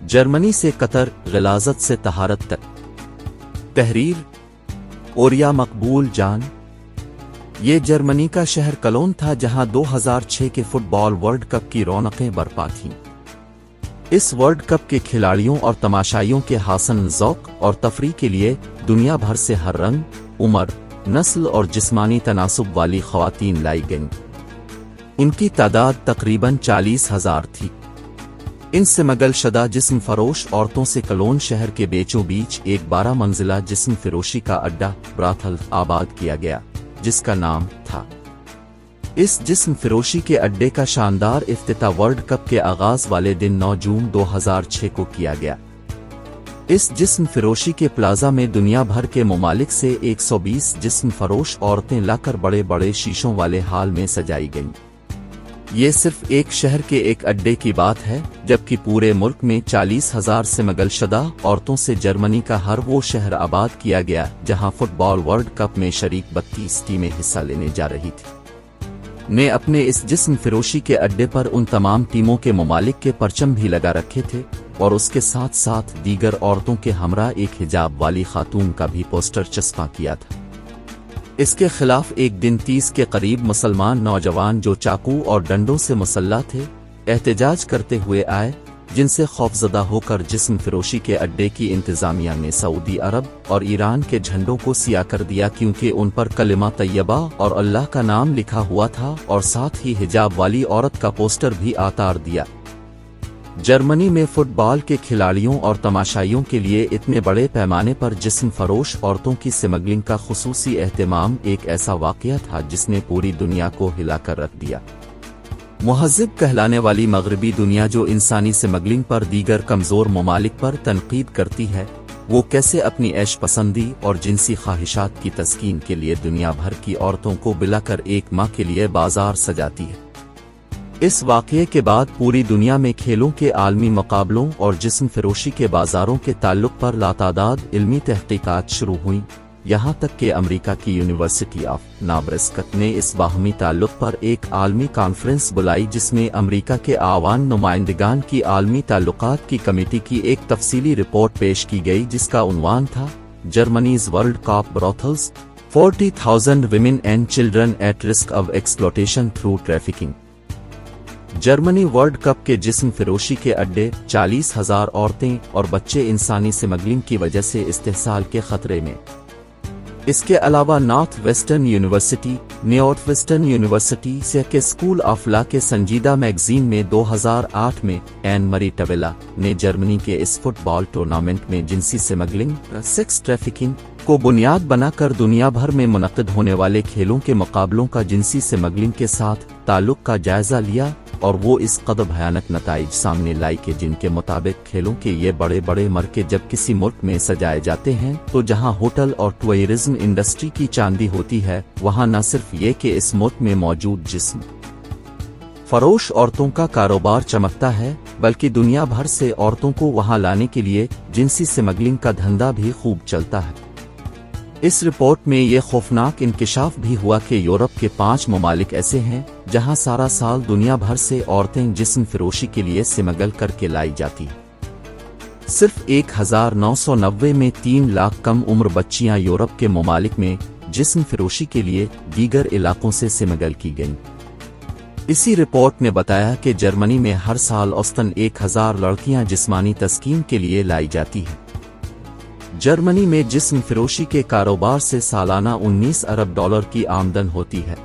Germany से Qatar, ग़लाज़त से तहारत तक। तहरीर ओरिया मकबूल जान। ये जर्मनी का शहर कलोन था जहां 2006 के फुटबॉल वर्ल्ड कप की रौनकें बरपा थीं। इस वर्ल्ड कप के खिलाड़ियों और तमाशाइयों के हासन ज़ौक़ और तफरीह के लिए दुनिया भर से हर रंग, उम्र, नस्ल और जिस्मानी तनासुब वाली ख़वातीन लाई गईं। इनकी तादाद तकरीबन 40,000 थी। इन सिमगल शदा जिस्म फरोश औरतों से कलोन शहर के बीचों बीच एक 12 मंजिला जिस्म फिरोशी का अड्डा ब्राथल आबाद किया गया, जिसका नाम था। इस जिस्म फिरोशी के अड्डे का शानदार इफ्तिताह वर्ल्ड कप के आगाज वाले दिन 9 जून 2006 को किया गया। इस जिस्म फिरोशी के प्लाजा में दुनिया भर के ममालिक से 120 जिस्म फरोश औरतें लाकर बड़े बड़े शीशों वाले हाल में सजाई गईं। ये सिर्फ एक शहर के एक अड्डे की बात है, जबकि पूरे मुल्क में 40,000 से मगलशदा औरतों से जर्मनी का हर वो शहर आबाद किया गया जहां फुटबॉल वर्ल्ड कप में शरीक 32 टीमें हिस्सा लेने जा रही थी। ने अपने इस जिस्म फिरोशी के अड्डे पर उन तमाम टीमों के ममालिक के परचम भी लगा रखे थे और उसके साथ साथ दीगर औरतों के हमरा एक हिजाब वाली खातून का भी पोस्टर चस्पा किया था। इसके खिलाफ एक दिन 30 के करीब मुसलमान नौजवान जो चाकू और डंडों से मुसल्लह थे, एहतजाज करते हुए आए, जिनसे खौफजदा होकर जिस्म फिरोशी के अड्डे की इंतजामिया ने सऊदी अरब और ईरान के झंडों को सिया कर दिया, क्योंकि उन पर कलिमा तैयबा और अल्लाह का नाम लिखा हुआ था और साथ ही हिजाब वाली औरत का पोस्टर भी आतार दिया। जर्मनी में फुटबॉल के खिलाड़ियों और तमाशाइयों के लिए इतने बड़े पैमाने पर जिस्म फरोश औरतों की स्मगलिंग का खुसूसी एहतमाम एक ऐसा वाक़या था जिसने पूरी दुनिया को हिलाकर रख दिया। मुहज़्ज़िब कहलाने वाली मगरबी दुनिया जो इंसानी स्मगलिंग पर दीगर कमज़ोर ममालिक पर तनकीद करती है, वो कैसे अपनी ऐश पसंदी और जिनसी ख्वाहिशात की तस्कीन के लिए दुनिया भर की औरतों को बिलाकर एक माह के लिए बाजार सजाती है। इस वाक़ये के बाद पूरी दुनिया में खेलों के आलमी मुकाबलों और जिस्म फिरोशी के बाजारों के ताल्लुक पर लातादाद इल्मी तहक़ीक़ात शुरू हुईं, यहाँ तक कि अमेरिका की यूनिवर्सिटी ऑफ नेब्रास्का ने इस बाहमी ताल्लुक पर एक आलमी कॉन्फ्रेंस बुलाई, जिसमें अमेरिका के आवान नुमाइंदगान की आलमी ताल्लुकात की कमेटी की एक तफसीली रिपोर्ट पेश की गई, जिसका उन्वान था Germany's world cup brothels, 40,000 women and children at risk of exploitation through trafficking। Germany world cup के जिस्म फिरोशी के अड्डे 40,000 औरतें और बच्चे इंसानी स्मगलिंग की वजह से इस्तेहसाल के खतरे में। इसके अलावा नॉर्थ वेस्टर्न यूनिवर्सिटी से के स्कूल ऑफ लॉ के संजीदा मैगजीन में 2008 में एन मरी टवेला ने जर्मनी के इस फुटबॉल टूर्नामेंट में जिनसी स्मगलिंग, सेक्स ट्रैफिकिंग को बुनियाद बनाकर दुनिया भर में मुनक्किद होने वाले खेलों के मुकाबलों का जिनसी स्मगलिंग के साथ ताल्लुक का जायजा लिया, और वो इस कदर भयानक नताइज सामने लाई कि जिनके मुताबिक खेलों के ये बड़े बड़े मरके जब किसी मुल्क में सजाए जाते हैं तो जहां होटल और टूरिज्म इंडस्ट्री की चांदी होती है, वहां न सिर्फ ये कि इस मुल्क में मौजूद जिस्म फरोश औरतों का कारोबार चमकता है, बल्कि दुनिया भर से औरतों को वहां लाने के लिए जिनसी स्मगलिंग का धंधा भी खूब चलता है। इस रिपोर्ट में ये खौफनाक इंकिशाफ भी हुआ कि यूरोप के 5 ममालिक ऐसे हैं जहां सारा साल दुनिया भर से औरतें जिस्म फिरोशी के लिए स्मगल करके लाई जाती हैं। सिर्फ 1990 में 3 लाख कम उम्र बच्चियां यूरोप के ममालिक में जिस्म फिरोशी के लिए दीगर इलाकों से स्मगल की गईं। इसी रिपोर्ट ने बताया कि जर्मनी में हर साल औसतन 1000 लड़कियां जिस्मानी तस्कीन के लिए लाई जाती हैं। जर्मनी में जिस्म फिरोशी के कारोबार से सालाना 19 अरब डॉलर की आमदन होती है।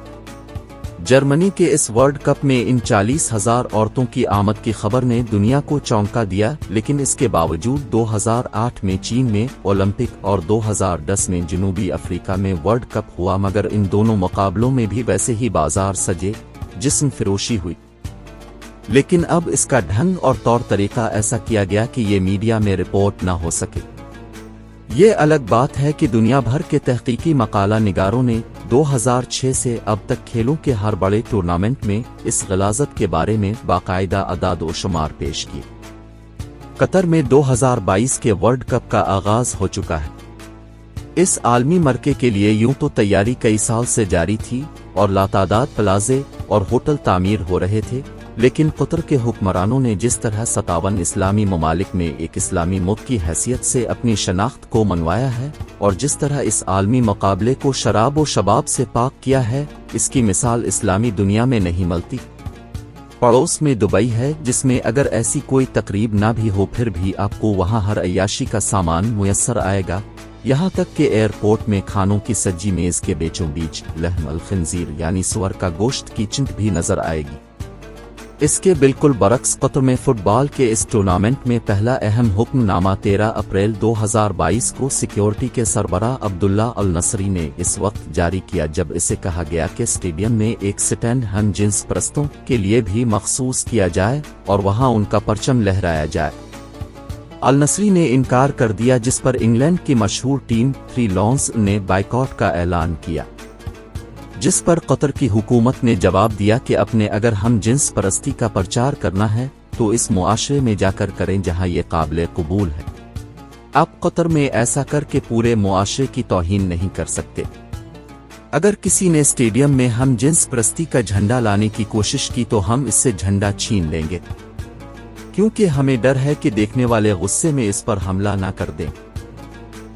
जर्मनी के इस वर्ल्ड कप में इन 40,000 औरतों की आमद की खबर ने दुनिया को चौंका दिया, लेकिन इसके बावजूद 2008 में चीन में ओलंपिक और 2010 में जनूबी अफ्रीका में वर्ल्ड कप हुआ, मगर इन दोनों मुकाबलों में भी वैसे ही बाजार सजे, जिस्म फिरोशी हुई। लेकिन अब इसका ढंग और तौर तरीका ऐसा किया गया कि ये मीडिया में रिपोर्ट न हो सके। ये अलग बात है कि दुनिया भर के तहकीकी मकाला निगारों ने 2006 से अब तक खेलों के हर बड़े टूर्नामेंट में इस ग़लाज़त के बारे में बाकायदा अदाद व शुमार पेश किए। कतर में 2022 के वर्ल्ड कप का आगाज हो चुका है। इस आलमी मरके के लिए यूं तो तैयारी कई साल से जारी थी और लातादाद प्लाजे और होटल तामीर हो रहे थे, لیکن قطر کے حکمرانوں نے جس طرح 57 اسلامی ممالک میں ایک اسلامی ملک کی حیثیت سے اپنی شناخت کو منوایا ہے اور جس طرح اس عالمی مقابلے کو شراب و شباب سے پاک کیا ہے، اس کی مثال اسلامی دنیا میں نہیں ملتی۔ پڑوس میں دبئی ہے، جس میں اگر ایسی کوئی تقریب نہ بھی ہو پھر بھی آپ کو وہاں ہر عیاشی کا سامان میسر آئے گا، یہاں تک کہ ایئرپورٹ میں کھانوں کی سجی میز کے بیچوں بیچ لحم الخنزیر یعنی سور کا گوشت کی چنٹ بھی نظر آئے گی۔ اس کے بالکل برعکس قطر میں فٹ بال کے اس ٹورنامنٹ میں پہلا اہم حکم نامہ 13 اپریل 2022 کو سیکیورٹی کے سربراہ عبداللہ النصری نے اس وقت جاری کیا جب اسے کہا گیا کہ اسٹیڈیم میں ایک سٹینڈ ہم جنس پرستوں کے لیے بھی مخصوص کیا جائے اور وہاں ان کا پرچم لہرایا جائے۔ النصری نے انکار کر دیا، جس پر انگلینڈ کی مشہور ٹیم 3 لائنز نے بائیکاٹ کا اعلان کیا، جس پر قطر کی حکومت نے جواب دیا کہ اپنے اگر ہم جنس پرستی کا پرچار کرنا ہے تو اس معاشرے میں جا کر کریں جہاں یہ قابل قبول ہے۔ آپ قطر میں ایسا کر کے پورے معاشرے کی توہین نہیں کر سکتے۔ اگر کسی نے اسٹیڈیم میں ہم جنس پرستی کا جھنڈا لانے کی کوشش کی تو ہم اس سے جھنڈا چھین لیں گے، کیونکہ ہمیں ڈر ہے کہ دیکھنے والے غصے میں اس پر حملہ نہ کر دیں۔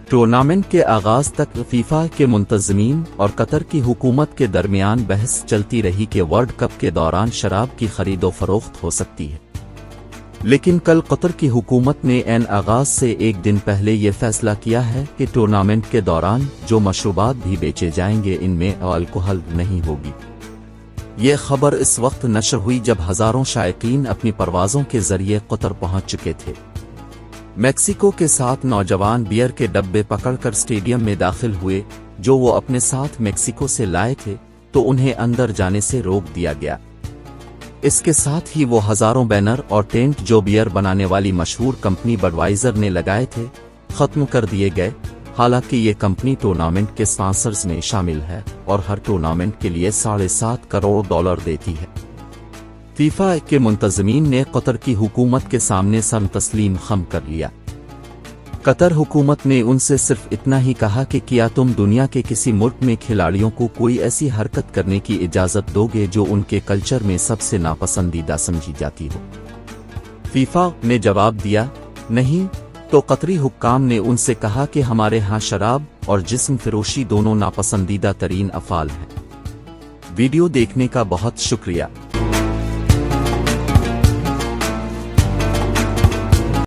ٹورنامنٹ کے آغاز تک فیفا کے منتظمین اور قطر کی حکومت کے درمیان بحث چلتی رہی کہ ورلڈ کپ کے دوران شراب کی خرید و فروخت ہو سکتی ہے، لیکن کل قطر کی حکومت نے عین آغاز سے ایک دن پہلے یہ فیصلہ کیا ہے کہ ٹورنامنٹ کے دوران جو مشروبات بھی بیچے جائیں گے ان میں الکحل نہیں ہوگی۔ یہ خبر اس وقت نشر ہوئی جب ہزاروں شائقین اپنی پروازوں کے ذریعے قطر پہنچ چکے تھے۔ میکسیکو کے 7 نوجوان بیئر کے ڈبے پکڑ کر اسٹیڈیم میں داخل ہوئے جو وہ اپنے ساتھ میکسیکو سے لائے تھے، تو انہیں اندر جانے سے روک دیا گیا۔ اس کے ساتھ ہی وہ ہزاروں بینر اور ٹینٹ جو بیئر بنانے والی مشہور کمپنی بڈوائزر نے لگائے تھے ختم کر دیے گئے، حالانکہ یہ کمپنی ٹورنامنٹ کے اسپانسرز میں شامل ہے اور ہر ٹورنامنٹ کے لیے $7.5 کروڑ دیتی ہے۔ فیفا کے منتظمین نے قطر کی حکومت کے سامنے سر تسلیم خم کر لیا۔ قطر حکومت نے ان سے صرف اتنا ہی کہا کہ کیا تم دنیا کے کسی ملک میں کھلاڑیوں کو کوئی ایسی حرکت کرنے کی اجازت دو گے جو ان کے کلچر میں سب سے ناپسندیدہ سمجھی جاتی ہو؟ فیفا نے جواب دیا، نہیں۔ تو قطری حکام نے ان سے کہا کہ ہمارے ہاں شراب اور جسم فروشی دونوں ناپسندیدہ ترین افعال ہیں۔ ویڈیو دیکھنے کا بہت شکریہ۔